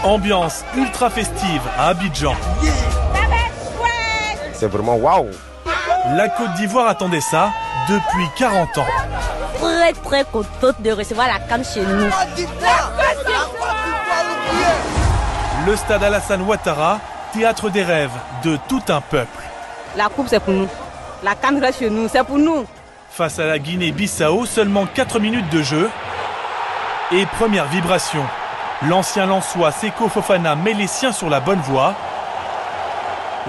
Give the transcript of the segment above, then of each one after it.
Ambiance ultra festive à Abidjan. C'est vraiment waouh. La Côte d'Ivoire attendait ça depuis 40 ans. Très contente de recevoir la CAN chez nous. Le stade Alassane Ouattara, théâtre des rêves de tout un peuple. La coupe c'est pour nous. La CAN reste chez nous, c'est pour nous. Face à la Guinée-Bissau, seulement 4 minutes de jeu. Et première vibration. L'ancien Lensois Seko Fofana met les siens sur la bonne voie.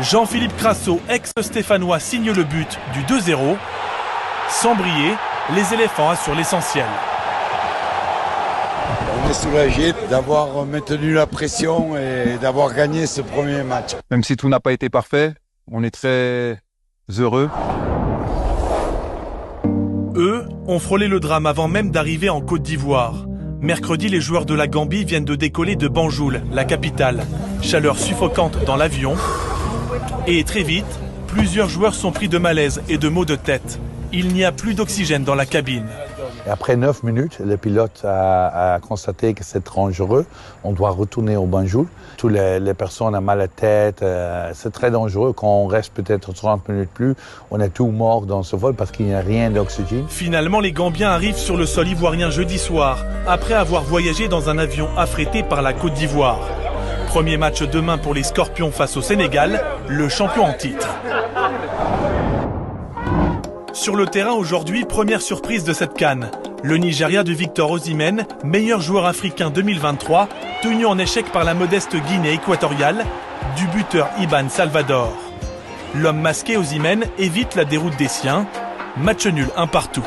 Jean-Philippe Crasso, ex-stéphanois, signe le but du 2-0. Sans briller, les éléphants assurent l'essentiel. On est soulagé d'avoir maintenu la pression et d'avoir gagné ce premier match. Même si tout n'a pas été parfait, on est très heureux. Eux ont frôlé le drame avant même d'arriver en Côte d'Ivoire. Mercredi, les joueurs de la Gambie viennent de décoller de Banjul, la capitale. Chaleur suffocante dans l'avion. Et très vite, plusieurs joueurs sont pris de malaise et de maux de tête. Il n'y a plus d'oxygène dans la cabine. Et après 9 minutes, le pilote a constaté que c'est dangereux. On doit retourner au Banjul. Toutes les personnes ont mal à la tête. C'est très dangereux. Quand on reste peut-être 30 minutes plus, on est tout mort dans ce vol parce qu'il n'y a rien d'oxygène. Finalement, les Gambiens arrivent sur le sol ivoirien jeudi soir, après avoir voyagé dans un avion affrété par la Côte d'Ivoire. Premier match demain pour les Scorpions face au Sénégal, le champion en titre. Sur le terrain aujourd'hui, première surprise de cette CAN. Le Nigeria de Victor Osimhen, meilleur joueur africain 2023, tenu en échec par la modeste Guinée équatoriale, du buteur Iban Salvador. L'homme masqué Osimhen évite la déroute des siens. Match nul 1 partout.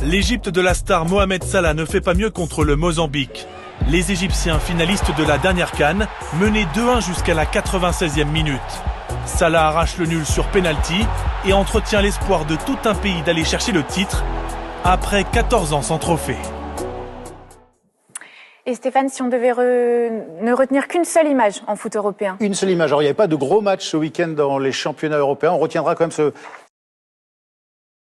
L'Égypte de la star Mohamed Salah ne fait pas mieux contre le Mozambique. Les Égyptiens, finalistes de la dernière CAN, menaient 2-1 jusqu'à la 96e minute. Salah arrache le nul sur penalty et entretient l'espoir de tout un pays d'aller chercher le titre après 14 ans sans trophée. Et Stéphane, si on devait ne retenir qu'une seule image en foot européen. Une seule image. Alors, il n'y avait pas de gros match ce week-end dans les championnats européens. On retiendra quand même